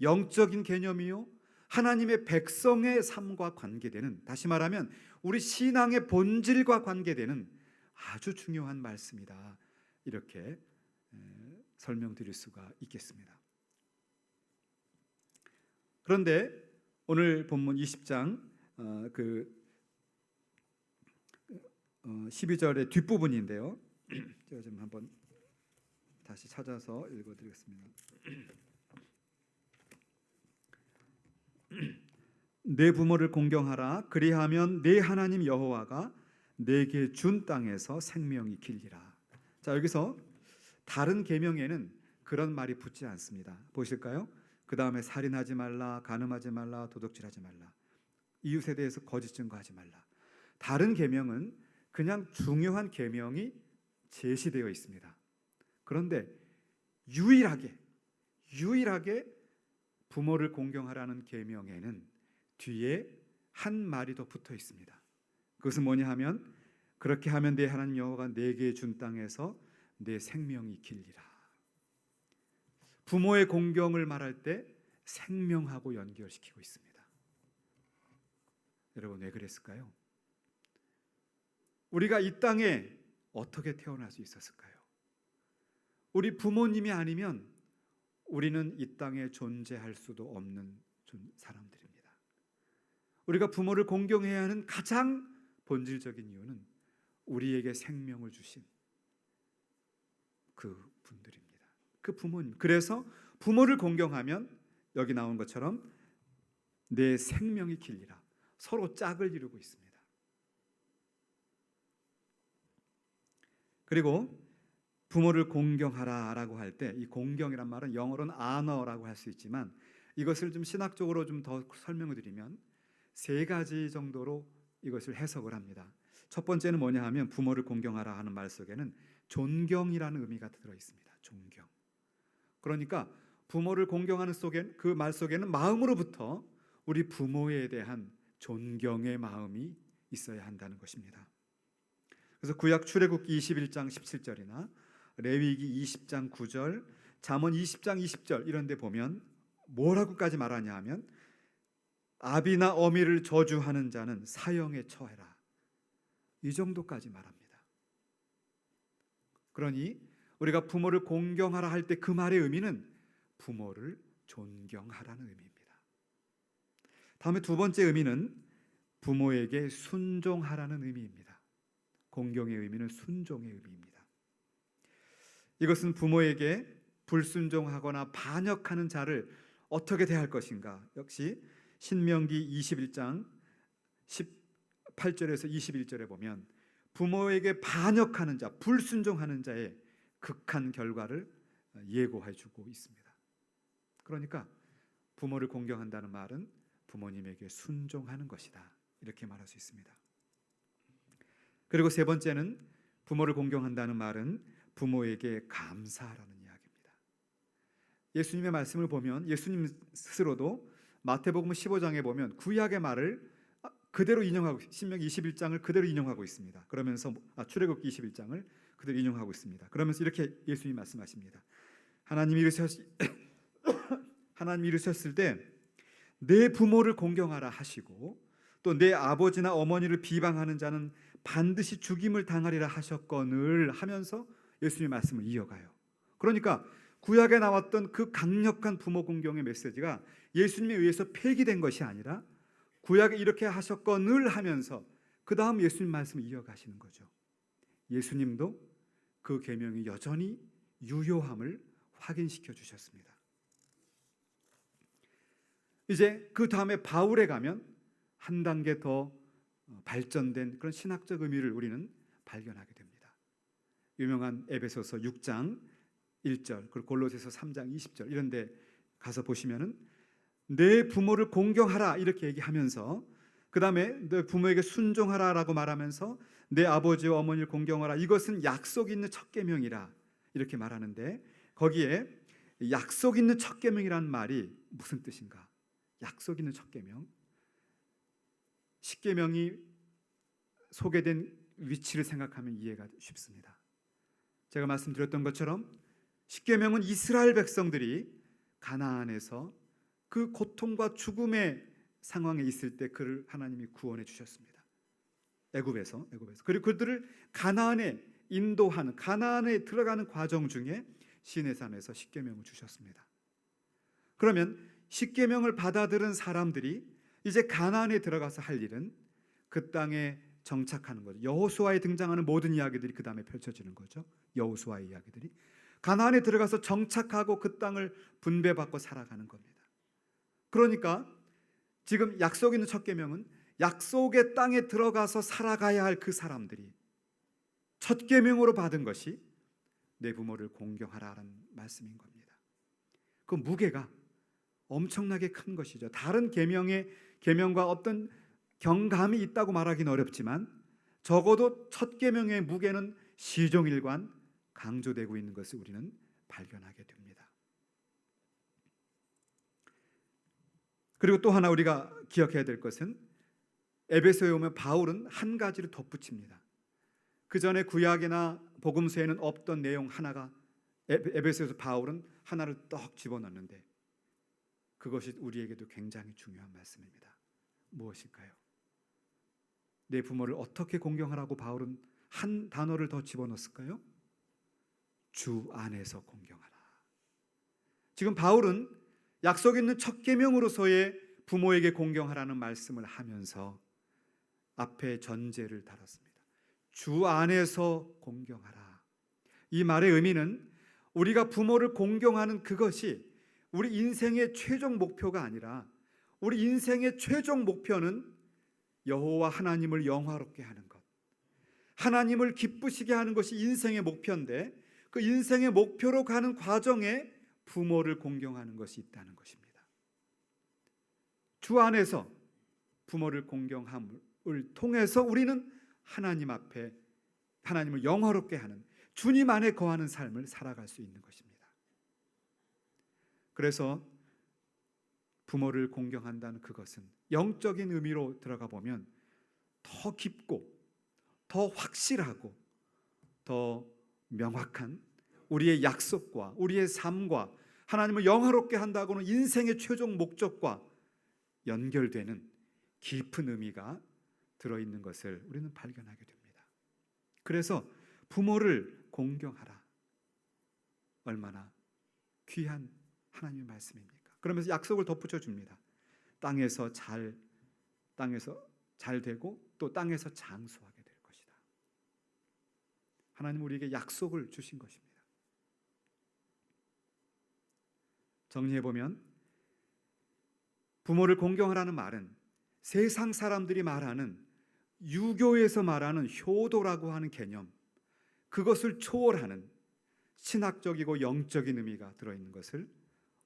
영적인 개념이요, 하나님의 백성의 삶과 관계되는, 다시 말하면 우리 신앙의 본질과 관계되는 아주 중요한 말씀이다, 이렇게 설명드릴 수가 있겠습니다. 그런데 오늘 본문 20장 12절의 뒷부분인데요, 제가 좀 한번 다시 찾아서 읽어드리겠습니다. 내 부모를 공경하라. 그리하면 내 하나님 여호와가 내게 준 땅에서 생명이 길리라. 자, 여기서 다른 계명에는 그런 말이 붙지 않습니다. 보실까요? 그 다음에 살인하지 말라, 간음하지 말라, 도둑질하지 말라, 이웃에 대해서 거짓 증거하지 말라. 다른 계명은 그냥 중요한 계명이 제시되어 있습니다. 그런데 유일하게 부모를 공경하라는 계명에는 뒤에 한 말이 더 붙어 있습니다. 그것은 뭐냐 하면, 그렇게 하면 내 하나님 여호와가 내게 준 땅에서 내 생명이 길리라. 부모의 공경을 말할 때 생명하고 연결시키고 있습니다. 여러분, 왜 그랬을까요? 우리가 이 땅에 어떻게 태어날 수 있었을까요? 우리 부모님이 아니면 우리는 이 땅에 존재할 수도 없는 사람들입니다. 우리가 부모를 공경해야 하는 가장 본질적인 이유는 우리에게 생명을 주신 그 분들입니다. 그 부모님. 그래서 부모를 공경하면 여기 나온 것처럼 내 생명이 길리라. 서로 짝을 이루고 있습니다. 그리고 부모를 공경하라라고 할 때, 이 공경이란 말은 영어로는 honor라고 할 수 있지만, 이것을 좀 신학적으로 좀 더 설명을 드리면 세 가지 정도로 이것을 해석을 합니다. 첫 번째는 뭐냐 하면, 부모를 공경하라 하는 말 속에는 존경이라는 의미가 들어 있습니다. 존경. 그러니까 부모를 공경하는 속에, 그 말 속에는 마음으로부터 우리 부모에 대한 존경의 마음이 있어야 한다는 것입니다. 그래서 구약 출애굽기 21장 17절이나 레위기 20장 9절, 잠언 20장 20절 이런 데 보면 뭐라고까지 말하냐 하면, 아비나 어미를 저주하는 자는 사형에 처해라, 이 정도까지 말합니다. 그러니 우리가 부모를 공경하라 할 때 그 말의 의미는 부모를 존경하라는 의미입니다. 다음에 두 번째 의미는 부모에게 순종하라는 의미입니다. 공경의 의미는 순종의 의미입니다. 이것은 부모에게 불순종하거나 반역하는 자를 어떻게 대할 것인가, 역시 신명기 21장 18절에서 21절에 보면 부모에게 반역하는 자, 불순종하는 자의 극한 결과를 예고해 주고 있습니다. 그러니까 부모를 공경한다는 말은 부모님에게 순종하는 것이다, 이렇게 말할 수 있습니다. 그리고 세 번째는, 부모를 공경한다는 말은 부모에게 감사하라는 이야기입니다. 예수님의 말씀을 보면 예수님 스스로도 마태복음 15장에 보면 구약의 말을 그대로 인용하고, 신명기 21장을 그대로 인용하고 있습니다. 그러면서 출애굽기 21장을 그대로 인용하고 있습니다. 그러면서 이렇게 예수님이 말씀하십니다. 하나님이 이르셨을 때 내 부모를 공경하라 하시고 또 내 아버지나 어머니를 비방하는 자는 반드시 죽임을 당하리라 하셨거늘 하면서 예수님의 말씀을 이어가요. 그러니까 구약에 나왔던 그 강력한 부모 공경의 메시지가 예수님에 의해서 폐기된 것이 아니라 구약에 이렇게 하셨거늘 하면서 그 다음 예수님 말씀을 이어가시는 거죠. 예수님도 그 계명이 여전히 유효함을 확인시켜 주셨습니다. 이제 그 다음에 바울에 가면 한 단계 더 발전된 그런 신학적 의미를 우리는 발견하게 됩니다. 유명한 에베소서 6장 1절 그리고 골로새서 3장 20절 이런 데 가서 보시면은 내 부모를 공경하라 이렇게 얘기하면서 그 다음에 내 부모에게 순종하라라고 말하면서 내 아버지와 어머니를 공경하라 이것은 약속 있는 첫 계명이라 이렇게 말하는데 거기에 약속 있는 첫 계명이라는 말이 무슨 뜻인가? 약속 있는 첫 계명, 십계명이 소개된 위치를 생각하면 이해가 쉽습니다. 제가 말씀드렸던 것처럼 십계명은 이스라엘 백성들이 가나안에서 그 고통과 죽음의 상황에 있을 때 그를 하나님이 구원해 주셨습니다. 애굽에서 그리고 그들을 가나안에 인도하는 가나안에 들어가는 과정 중에 시내산에서 십계명을 주셨습니다. 그러면 십계명을 받아들은 사람들이 이제 가나안에 들어가서 할 일은 그 땅에 정착하는 거죠. 여호수아에 등장하는 모든 이야기들이 그 다음에 펼쳐지는 거죠. 여호수아의 이야기들이 가나안에 들어가서 정착하고 그 땅을 분배받고 살아가는 겁니다. 그러니까 지금 약속 있는 첫 계명은 약속의 땅에 들어가서 살아가야 할 그 사람들이 첫 계명으로 받은 것이 내 부모를 공경하라는 말씀인 겁니다. 그 무게가 엄청나게 큰 것이죠. 다른 계명과 어떤 경감이 있다고 말하기는 어렵지만 적어도 첫 계명의 무게는 시종일관 강조되고 있는 것을 우리는 발견하게 됩니다. 그리고 또 하나 우리가 기억해야 될 것은 에베소에 오면 바울은 한 가지를 덧붙입니다. 그 전에 구약이나 복음서에는 없던 내용 하나가 에베소에서 바울은 하나를 떡 집어넣는데 그것이 우리에게도 굉장히 중요한 말씀입니다. 무엇일까요? 내 부모를 어떻게 공경하라고 바울은 한 단어를 더 집어넣었을까요? 주 안에서 공경하라. 지금 바울은 약속 있는 첫 계명으로서의 부모에게 공경하라는 말씀을 하면서 앞에 전제를 달았습니다. 주 안에서 공경하라. 이 말의 의미는 우리가 부모를 공경하는 그것이 우리 인생의 최종 목표가 아니라 우리 인생의 최종 목표는 여호와 하나님을 영화롭게 하는 것, 하나님을 기쁘시게 하는 것이 인생의 목표인데 그 인생의 목표로 가는 과정에 부모를 공경하는 것이 있다는 것입니다. 주 안에서 부모를 공경함을 통해서 우리는 하나님 앞에 하나님을 영화롭게 하는 주님 안에 거하는 삶을 살아갈 수 있는 것입니다. 그래서 부모를 공경한다는 그것은 영적인 의미로 들어가 보면 더 깊고 더 확실하고 더 명확한 우리의 약속과 우리의 삶과 하나님을 영화롭게 한다고는 인생의 최종 목적과 연결되는 깊은 의미가 들어있는 것을 우리는 발견하게 됩니다. 그래서 부모를 공경하라. 얼마나 귀한 하나님의 말씀입니까? 그러면서 약속을 덧붙여 줍니다. 땅에서 잘 되고 또 땅에서 장수하게 될 것이다. 하나님 우리에게 약속을 주신 것입니다. 정리해 보면 부모를 공경하라는 말은 세상 사람들이 말하는 유교에서 말하는 효도라고 하는 개념, 그것을 초월하는 신학적이고 영적인 의미가 들어있는 것을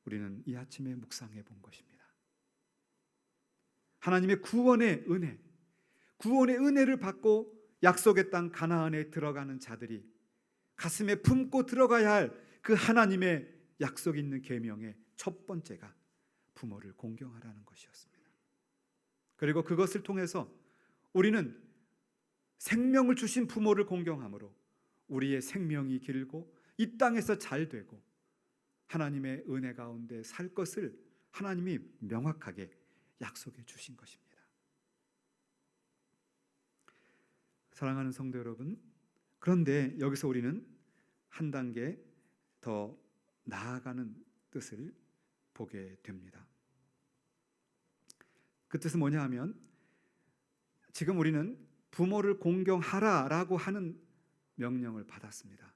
우리는 이 아침에 묵상해 본 것입니다. 하나님의 구원의 은혜를 받고 약속의 땅 가나안에 들어가는 자들이 가슴에 품고 들어가야 할 그 하나님의 약속 있는 계명의 첫 번째가 부모를 공경하라는 것이었습니다. 그리고 그것을 통해서 우리는 생명을 주신 부모를 공경함으로 우리의 생명이 길고 이 땅에서 잘 되고 하나님의 은혜 가운데 살 것을 하나님이 명확하게 약속해 주신 것입니다. 사랑하는 성도 여러분, 그런데 여기서 우리는 한 단계 더 나아가는 뜻을 보게 됩니다. 그 뜻은 뭐냐 하면, 지금 우리는 부모를 공경하라라고 하는 명령을 받았습니다.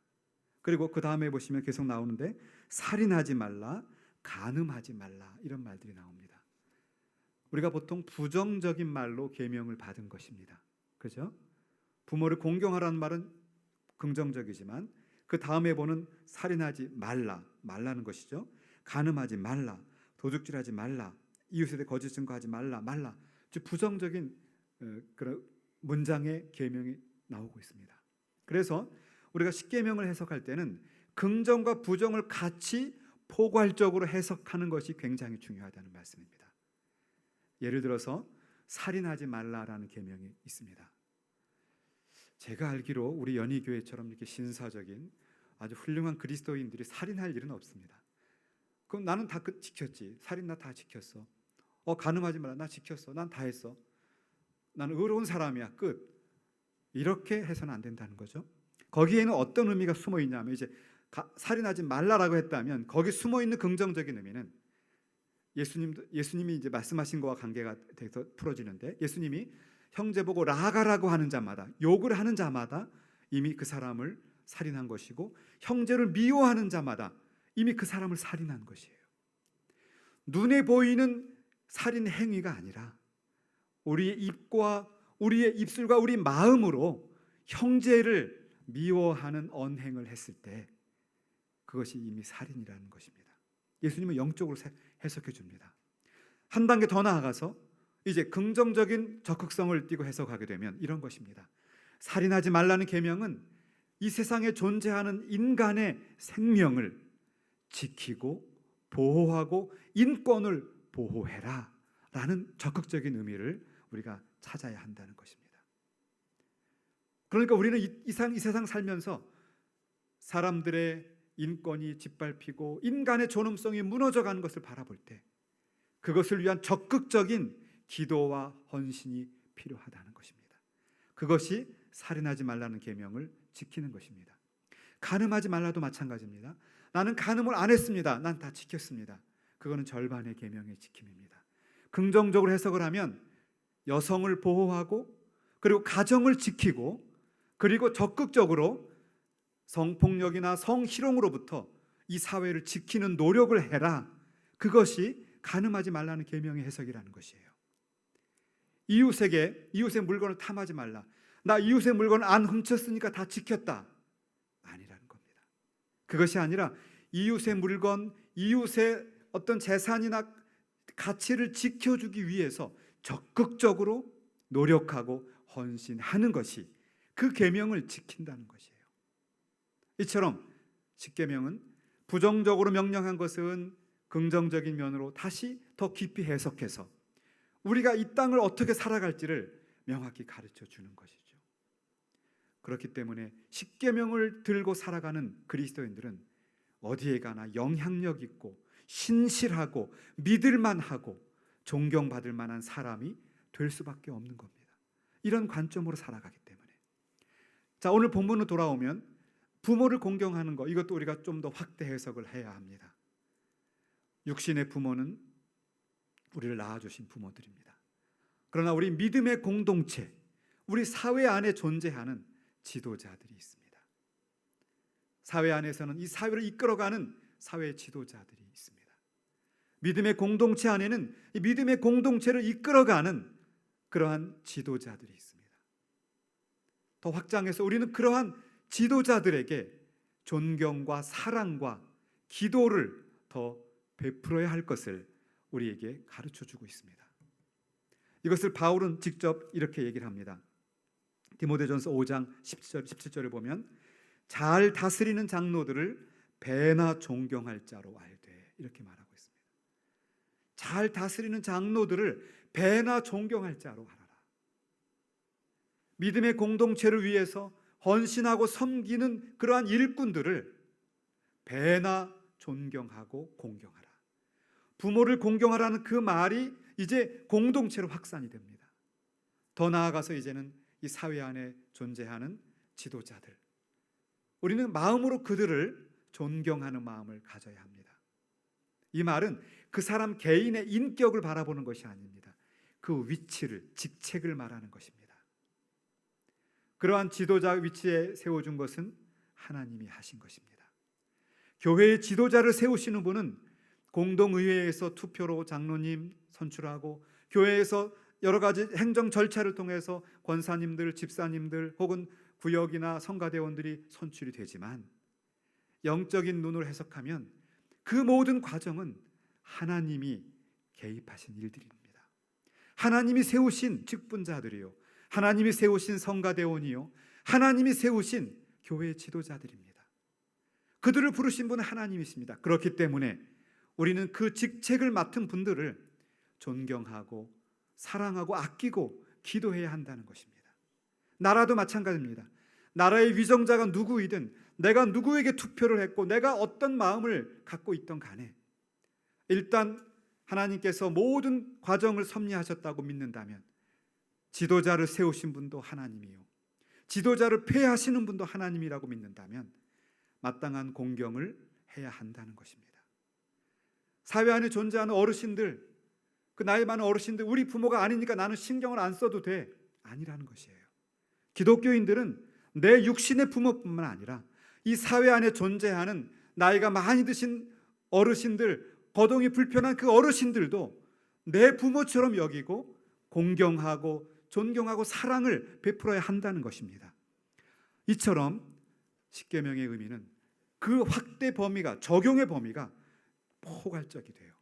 그리고 그 다음에 보시면 계속 나오는데 살인하지 말라, 간음하지 말라, 이런 말들이 나옵니다. 우리가 보통 부정적인 말로 계명을 받은 것입니다. 그죠? 부모를 공경하라는 말은 긍정적이지만 그 다음에 보는 살인하지 말라, 말라는 것이죠. 간음하지 말라, 도둑질하지 말라, 이웃에 대해 거짓 증거하지 말라, 말라. 즉 부정적인 그런 문장의 계명이 나오고 있습니다. 그래서 우리가 십계명을 해석할 때는 긍정과 부정을 같이 포괄적으로 해석하는 것이 굉장히 중요하다는 말씀입니다. 예를 들어서 살인하지 말라라는 계명이 있습니다. 제가 알기로 우리 연희교회처럼 이렇게 신사적인 아주 훌륭한 그리스도인들이 살인할 일은 없습니다. 그럼 나는 다 지켰지. 살인 나 다 지켰어. 간음하지 마라. 나 지켰어. 난 다 했어. 나는 의로운 사람이야. 끝. 이렇게 해서는 안 된다는 거죠. 거기에는 어떤 의미가 숨어 있냐면, 이제 살인하지 말라라고 했다면 거기 숨어 있는 긍정적인 의미는 예수님이 이제 말씀하신 것과 관계가 돼서 풀어지는데, 예수님이 형제 보고 라가라고 하는 자마다, 욕을 하는 자마다 이미 그 사람을 살인한 것이고, 형제를 미워하는 자마다 이미 그 사람을 살인한 것이에요. 눈에 보이는 살인 행위가 아니라 우리의 입과 우리의 입술과 우리 마음으로 형제를 미워하는 언행을 했을 때 그것이 이미 살인이라는 것입니다. 예수님은 영적으로 해석해 줍니다. 한 단계 더 나아가서 이제 긍정적인 적극성을 띠고 해석하게 되면 이런 것입니다. 살인하지 말라는 계명은 이 세상에 존재하는 인간의 생명을 지키고 보호하고 인권을 보호해라 라는 적극적인 의미를 우리가 찾아야 한다는 것입니다. 그러니까 우리는 이 세상 살면서 사람들의 인권이 짓밟히고 인간의 존엄성이 무너져가는 것을 바라볼 때 그것을 위한 적극적인 기도와 헌신이 필요하다는 것입니다. 그것이 살인하지 말라는 계명을 지키는 것입니다. 간음하지 말라도 마찬가지입니다. 나는 간음을 안 했습니다. 난 다 지켰습니다. 그거는 절반의 계명의 지킴입니다. 긍정적으로 해석을 하면 여성을 보호하고 그리고 가정을 지키고 그리고 적극적으로 성폭력이나 성희롱으로부터 이 사회를 지키는 노력을 해라. 그것이 간음하지 말라는 계명의 해석이라는 것이에요. 이웃의 물건을 탐하지 말라. 나 이웃의 물건을 안 훔쳤으니까 다 지켰다. 아니라는 겁니다. 그것이 아니라 이웃의 물건, 이웃의 어떤 재산이나 가치를 지켜주기 위해서 적극적으로 노력하고 헌신하는 것이 그 계명을 지킨다는 것이에요. 이처럼 십계명은 부정적으로 명령한 것은 긍정적인 면으로 다시 더 깊이 해석해서 우리가 이 땅을 어떻게 살아갈지를 명확히 가르쳐 주는 것이죠. 그렇기 때문에 십계명을 들고 살아가는 그리스도인들은 어디에 가나 영향력 있고 신실하고 믿을만하고 존경받을 만한 사람이 될 수밖에 없는 겁니다. 이런 관점으로 살아가기 때문에. 자, 오늘 본문으로 돌아오면 부모를 공경하는 것, 이것도 우리가 좀 더 확대 해석을 해야 합니다. 육신의 부모는 우리를 낳아주신 부모들입니다. 그러나 우리 믿음의 공동체, 우리 사회 안에 존재하는 지도자들이 있습니다. 사회 안에서는 이 사회를 이끌어가는 사회 지도자들이 있습니다. 믿음의 공동체 안에는 이 믿음의 공동체를 이끌어가는 그러한 지도자들이 있습니다. 더 확장해서 우리는 그러한 지도자들에게 존경과 사랑과 기도를 더 베풀어야 할 것을 우리에게 가르쳐주고 있습니다. 이것을 바울은 직접 이렇게 얘기를 합니다. 디모데전서 5장 17절을 보면 잘 다스리는 장로들을 배나 존경할 자로 알되, 이렇게 말하고 있습니다. 잘 다스리는 장로들을 배나 존경할 자로 알아라. 믿음의 공동체를 위해서 헌신하고 섬기는 그러한 일꾼들을 배나 존경하고 공경하라. 부모를 공경하라는 그 말이 이제 공동체로 확산이 됩니다. 더 나아가서 이제는 이 사회 안에 존재하는 지도자들, 우리는 마음으로 그들을 존경하는 마음을 가져야 합니다. 이 말은 그 사람 개인의 인격을 바라보는 것이 아닙니다. 그 위치를, 직책을 말하는 것입니다. 그러한 지도자 위치에 세워준 것은 하나님이 하신 것입니다. 교회의 지도자를 세우시는 분은 공동의회에서 투표로 장로님 선출하고 교회에서 여러 가지 행정 절차를 통해서 권사님들, 집사님들 혹은 구역이나 성가대원들이 선출이 되지만 영적인 눈으로 해석하면 그 모든 과정은 하나님이 개입하신 일들입니다. 하나님이 세우신 직분자들이요, 하나님이 세우신 성가대원이요, 하나님이 세우신 교회 지도자들입니다. 그들을 부르신 분은 하나님이십니다. 그렇기 때문에 우리는 그 직책을 맡은 분들을 존경하고 사랑하고 아끼고 기도해야 한다는 것입니다. 나라도 마찬가지입니다. 나라의 위정자가 누구이든 내가 누구에게 투표를 했고 내가 어떤 마음을 갖고 있던 간에 일단 하나님께서 모든 과정을 섭리하셨다고 믿는다면 지도자를 세우신 분도 하나님이요, 지도자를 폐하시는 분도 하나님이라고 믿는다면 마땅한 공경을 해야 한다는 것입니다. 사회 안에 존재하는 어르신들, 그 나이 많은 어르신들, 우리 부모가 아니니까 나는 신경을 안 써도 돼, 아니라는 것이에요. 기독교인들은 내 육신의 부모뿐만 아니라 이 사회 안에 존재하는 나이가 많이 드신 어르신들, 거동이 불편한 그 어르신들도 내 부모처럼 여기고 공경하고 존경하고 사랑을 베풀어야 한다는 것입니다. 이처럼 십계명의 의미는 그 확대 범위가, 적용의 범위가 포괄적이 돼요.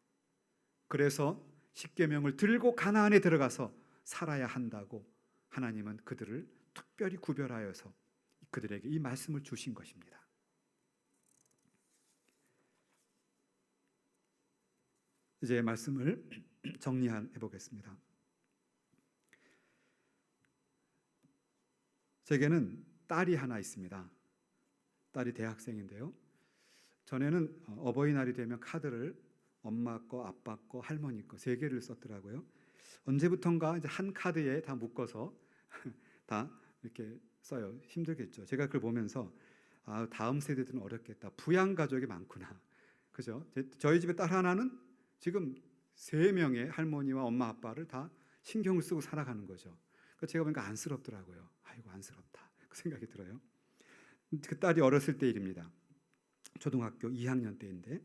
그래서 십계명을 들고 가나안에 들어가서 살아야 한다고 하나님은 그들을 특별히 구별하여서 그들에게 이 말씀을 주신 것입니다. 이제 말씀을 정리해 보겠습니다. 제게는 딸이 하나 있습니다. 딸이 대학생인데요. 전에는 어버이날이 되면 카드를 엄마 거, 아빠 거, 할머니 거 3개를 썼더라고요. 언제부턴가 이제 한 카드에 다 묶어서 다 이렇게 써요. 힘들겠죠. 제가 그걸 보면서 다음 세대들은 어렵겠다. 부양 가족이 많구나. 그죠? 저희 집에 딸 하나는 지금 3명의 할머니와 엄마 아빠를 다 신경을 쓰고 살아가는 거죠. 제가 보니까 안쓰럽더라고요. 아이고 안쓰럽다. 그 생각이 들어요. 그 딸이 어렸을 때 일입니다. 초등학교 2학년 때인데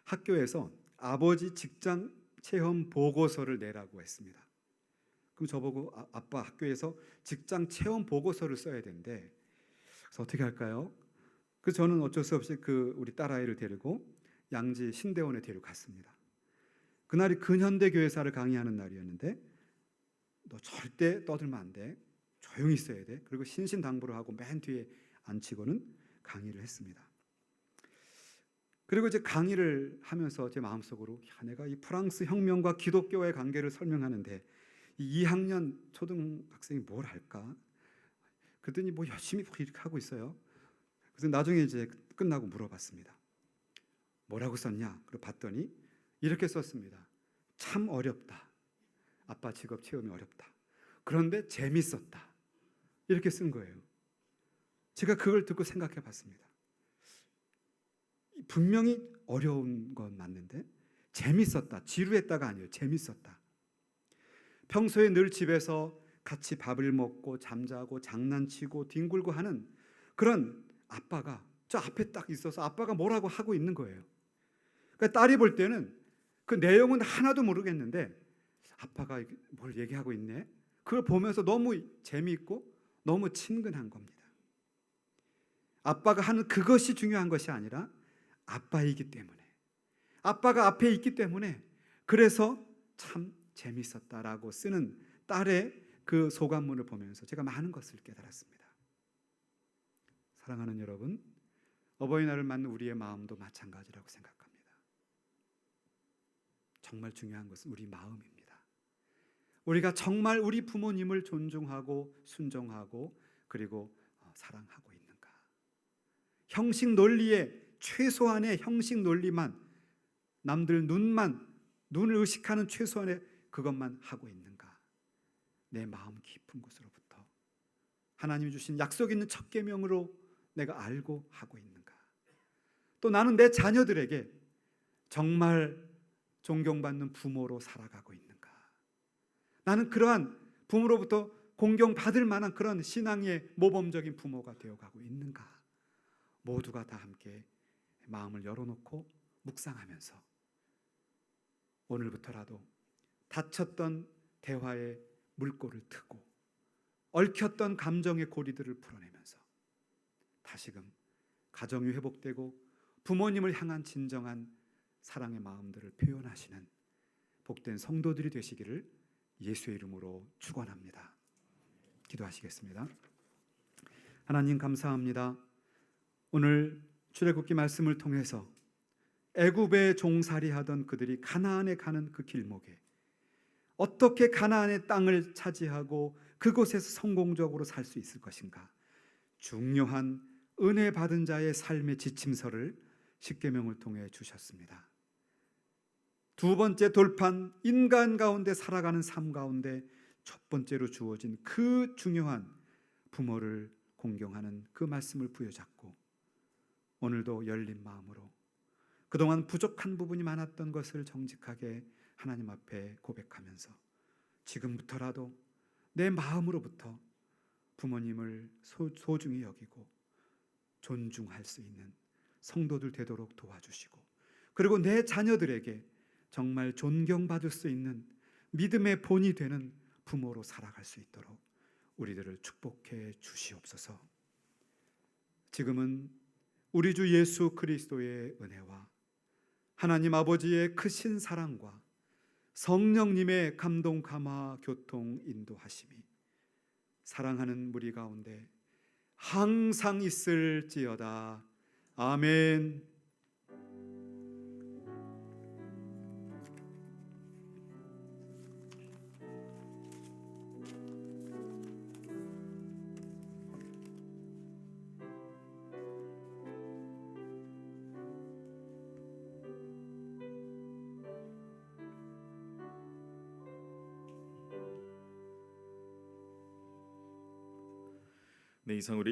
학교에서 아버지 직장 체험 보고서를 내라고 했습니다. 그럼 저보고 아빠 학교에서 직장 체험 보고서를 써야 되는데 그래서 어떻게 할까요? 그래서 저는 어쩔 수 없이 우리 딸아이를 데리고 양지 신대원에 데려갔습니다. 그날이 근현대교회사를 강의하는 날이었는데 너 절대 떠들면 안 돼. 조용히 있어야 돼. 그리고 신신당부를 하고 맨 뒤에 앉히고는 강의를 했습니다. 그리고 이제 강의를 하면서 제 마음속으로 내가 이 프랑스 혁명과 기독교와의 관계를 설명하는데 이 2학년 초등학생이 뭘 할까? 그랬더니 뭐 열심히 이렇게 하고 있어요. 그래서 나중에 이제 끝나고 물어봤습니다. 뭐라고 썼냐? 그리고 봤더니 이렇게 썼습니다. 참 어렵다. 아빠 직업 체험이 어렵다. 그런데 재밌었다. 이렇게 쓴 거예요. 제가 그걸 듣고 생각해 봤습니다. 분명히 어려운 건 맞는데 재밌었다, 지루했다가 아니에요. 재밌었다. 평소에 늘 집에서 같이 밥을 먹고 잠자고 장난치고 뒹굴고 하는 그런 아빠가 저 앞에 딱 있어서 아빠가 뭐라고 하고 있는 거예요. 그러니까 딸이 볼 때는 그 내용은 하나도 모르겠는데 아빠가 뭘 얘기하고 있네. 그걸 보면서 너무 재미있고 너무 친근한 겁니다. 아빠가 하는 그것이 중요한 것이 아니라 아빠이기 때문에, 아빠가 앞에 있기 때문에 그래서 참 재밌었다라고 쓰는 딸의 그 소감문을 보면서 제가 많은 것을 깨달았습니다. 사랑하는 여러분, 어버이날을 맞는 우리의 마음도 마찬가지라고 생각합니다. 정말 중요한 것은 우리 마음입니다. 우리가 정말 우리 부모님을 존중하고 순종하고 그리고 사랑하고 있는가? 형식 논리에 최소한의 형식 논리만, 남들 눈을 의식하는 최소한의 그것만 하고 있는가? 내 마음 깊은 곳으로부터 하나님이 주신 약속 있는 첫 계명으로 내가 알고 하고 있는가? 또 나는 내 자녀들에게 정말 존경받는 부모로 살아가고 있는가? 나는 그러한 부모로부터 공경받을 만한 그런 신앙의 모범적인 부모가 되어가고 있는가? 모두가 다 함께 마음을 열어놓고 묵상하면서 오늘부터라도 다쳤던 대화의 물꼬를 트고 얽혔던 감정의 고리들을 풀어내면서 다시금 가정이 회복되고 부모님을 향한 진정한 사랑의 마음들을 표현하시는 복된 성도들이 되시기를 예수의 이름으로 축원합니다. 기도하시겠습니다. 하나님 감사합니다. 오늘 출애굽기 말씀을 통해서 애굽에 종살이하던 그들이 가나안에 가는 그 길목에 어떻게 가나안의 땅을 차지하고 그곳에서 성공적으로 살 수 있을 것인가? 중요한 은혜 받은 자의 삶의 지침서를 십계명을 통해 주셨습니다. 두 번째 돌판, 인간 가운데 살아가는 삶 가운데 첫 번째로 주어진 그 중요한 부모를 공경하는 그 말씀을 부여잡고 오늘도 열린 마음으로 그동안 부족한 부분이 많았던 것을 정직하게 하나님 앞에 고백하면서 지금부터라도 내 마음으로부터 부모님을 소중히 여기고 존중할 수 있는 성도들 되도록 도와주시고, 그리고 내 자녀들에게 정말 존경받을 수 있는 믿음의 본이 되는 부모로 살아갈 수 있도록 우리들을 축복해 주시옵소서. 지금은 우리 주 예수 그리스도의 은혜와 하나님 아버지의 크신 사랑과 성령님의 감동 감화 교통 인도하심이 사랑하는 무리 가운데 항상 있을지어다. 아멘. 네, 이상 우리